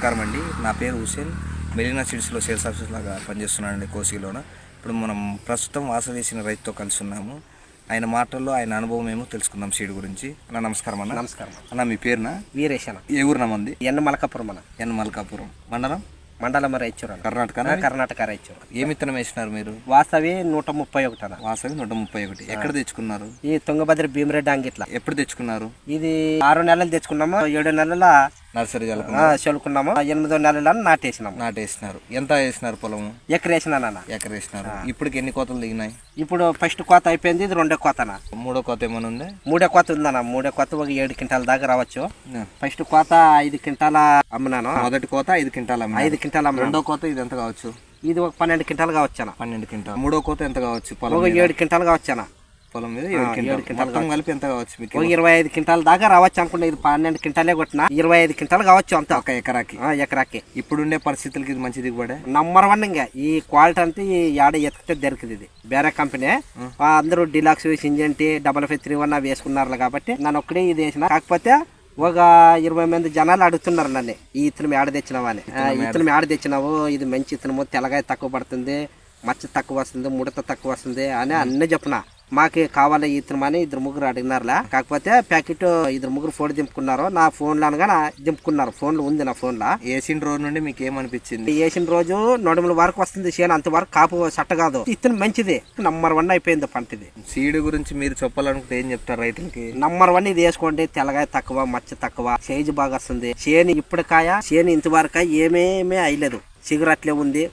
నమస్కారం అండి. నా పేరు హుసేన్. మెరీనా సీడ్స్లో సేల్స్ ఆఫీసర్ లాగా పనిచేస్తున్నానండి కోసిలోన. ఇప్పుడు మనం ప్రస్తుతం వాసవేసిన రైతుతో కలిసి ఉన్నాము. ఆయన మాటల్లో ఆయన అనుభవం ఏమో తెలుసుకుందాం సీడ్ గురించి. అన్న నమస్కారం. అన్న నమస్కారం అన్న, మీ పేరున? వీరేష్ అన్న. ఏ ఊరు మంది? ఎన్ మలకాపురం అన్న. ఎన్ మల్కాపురం మండలం రాయచూరు అన్న. కర్ణాటక రాయచూరు. ఏ విత్తనం వేసినారు మీరు? వాసవి 131 అన్న. వాసవి 131. ఎక్కడ తెచ్చుకున్నారు? ఈ తుంగభద్ర భీమరెడ్డి అంగిట్ల. ఎప్పుడు తెచ్చుకున్నారు? ఇది 6 నెలలు తెచ్చుకున్నాము. 7 నెలల నర్సరీ చల్లుకున్నాము. 8వ నెలల నాటేసినారు. ఎంత వేసినారు పొలము? ఎకరేసినాను. ఎకరేసినారు. ఇప్పటికి ఎన్ని కోతలు దిగినాయి? ఇప్పుడు ఫస్ట్ కోత అయిపోయింది. ఇది 2వ కోతనా? 3వ కోత ఏమైనా ఉంది? 3వ కోత ఉందన్న. 3వ కోత ఒక 7 క్వింటాల దాకా రావచ్చు. ఫస్ట్ కోత 5 క్వింటాల అమ్మినాను. మొదటి కోత 5 క్వింటాల. 5 క్వింటాల అమ్మినాను. రెండో కోత ఇది ఎంత కావచ్చు? ఇది ఒక 12 క్వింటాలు కావచ్చు అన్న. 12 క్వింటాలు. మూడో కోత ఎంత కావచ్చు? ఒక 7 క్వింటాలు కావచ్చు అన్న. పొలం మీద 7 క్వింటాలు. మొత్తం కలిపి ఎంత కావచ్చు మీకు? ఒక 25 క్వింటాల దాకా రావచ్చు అనుకుంటా. ఇది 12 క్వింటాలే కొట్టిన. 25 క్వింటాలు కావచ్చు అంత ఒక ఎకరాకి. ఎకరాకి. ఇప్పుడుండే పరిస్థితులకి ఇది మంచి దిగుబడే. నంబర్ 1 ఇంకా ఈ క్వాలిటీ అంతా ఈ ఏడ ఎత్తితే దొరికింది. ఇది వేరే కంపెనీ. అందరూ డిలాక్స్, సింజెంటి, 5531 వేసుకున్నారు కాబట్టి నన్ను ఒక్కడే ఇది వేసిన. కాకపోతే ఒక 20 మంది జనాలు అడుగుతున్నారు నన్ను, ఈ ఇతను ఏడ తెచ్చినావు అని. ఇతను ఏడ తెచ్చినావు, ఇది మంచి ఇతను, తెల్లగాయ తక్కువ పడుతుంది, మచ్చ తక్కువ వస్తుంది, ముడత తక్కువ వస్తుంది అని అన్నీ చెప్పిన. మాకు కావాలి ఇతను అని 2-3 అడిగినారులే. కాకపోతే ప్యాకెట్ 2-3 ఫోన్ దింపుకున్నారు. నా ఫోన్లో అనగా దింపుకున్నారు. ఫోన్లో ఉంది నా ఫోన్లో. వేసిన రోజు నుండి మీకు ఏమనిపించింది? వేసిన రోజు నడుముల వరకు వస్తుంది చేను, అంతవరకు కాపు సట్ట కాదు. ఇతను మంచిది. నంబర్ 1 అయిపోయింది పంటది. సీడ్ గురించి మీరు చెప్పాలనుకుంటే ఏం చెప్తారు రైతులకి? నంబర్ 1 ఇది వేసుకోండి. తెల్లగాయ తక్కువ, మచ్చ తక్కువ, సైజు బాగా వస్తుంది. చేను ఇప్పటికాయ చేను ఇంతవరకు ఏమేమీ అయ్యలేదు. సిగురు అట్లే ఉంది.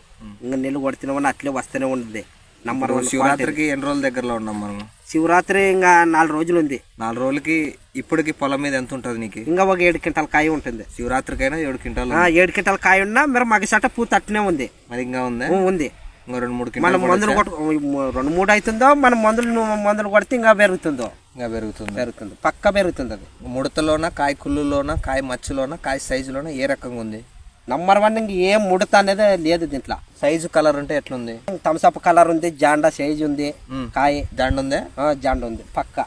ఇంకా నీళ్ళు కొడుతున్నామని అట్లే వస్తూనే ఉంది. నంబర్ 1. శివరాత్రికి ఎన్ని రోజుల దగ్గరలో ఉన్నాం మనం? శివరాత్రి ఇంకా 4 రోజులు ఉంది. 4 రోజులకి ఇప్పటికి పొలం మీద ఎంత ఉంటుంది నీకు? ఇంకా ఒక 7 క్వింటాల కాయ ఉంటుంది. శివరాత్రికైనా 7 క్వింటాలు. 7 క్వింటాల కాయ ఉన్నా మీరు మగ సట పూత అట్నే ఉంది. మరి ఇంకా ఉంది. ఉంది. ఇంకా 2-3 మనం మందులు 2-3 అవుతుందో, మనం మందులు కొడితే ఇంకా పెరుగుతుందో. ఇంకా పెరుగుతుంది. పక్క పెరుగుతుంది. అది ముడతలోన, కాయ కుళ్ళులోన, కాయ మచ్చలోన, కాయ సైజులోన ఏ రకంగా ఉంది? నంబర్ 1 ఇంక ఏం ముడత అనేది లేదు దీంట్లో. సైజు కలర్ అంటే ఎట్లుంది? థమ్స్అప్ కలర్ ఉంది, జాండా సైజు ఉంది. కాయ జాండ ఉందే? జాండ ఉంది. పక్క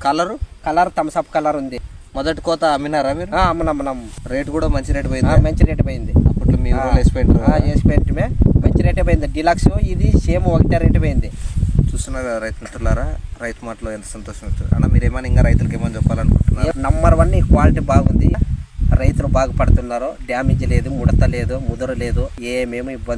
కలర్ థమ్స్అప్ కలర్ ఉంది. మొదటి కోత అమ్మినారా మీరు? అమ్మినాం. రేటు కూడా మంచి రేటు పోయింది. మంచి రేటు పోయింది. అప్పట్లో మీరు వేసిపోయింటే మంచి రేటే పోయింది. డిలక్స్ ఇది సేమ్ ఒకటే రేటు పోయింది. చూస్తున్నారు కదా రైతు మిత్రులారా, రైతు మాటలో ఎంత సంతోషం అన్న. మీరు ఏమైనా ఇంకా రైతులకు ఏమైనా చెప్పాలనుకుంటున్నారు? నంబర్ 1 ఈ క్వాలిటీ బాగుంది. రైతులు బాగుపడుతున్నారు. డ్యామేజ్ లేదు, ముడత లేదు, ముదర లేదు, ఏమేమి ఇబ్బంది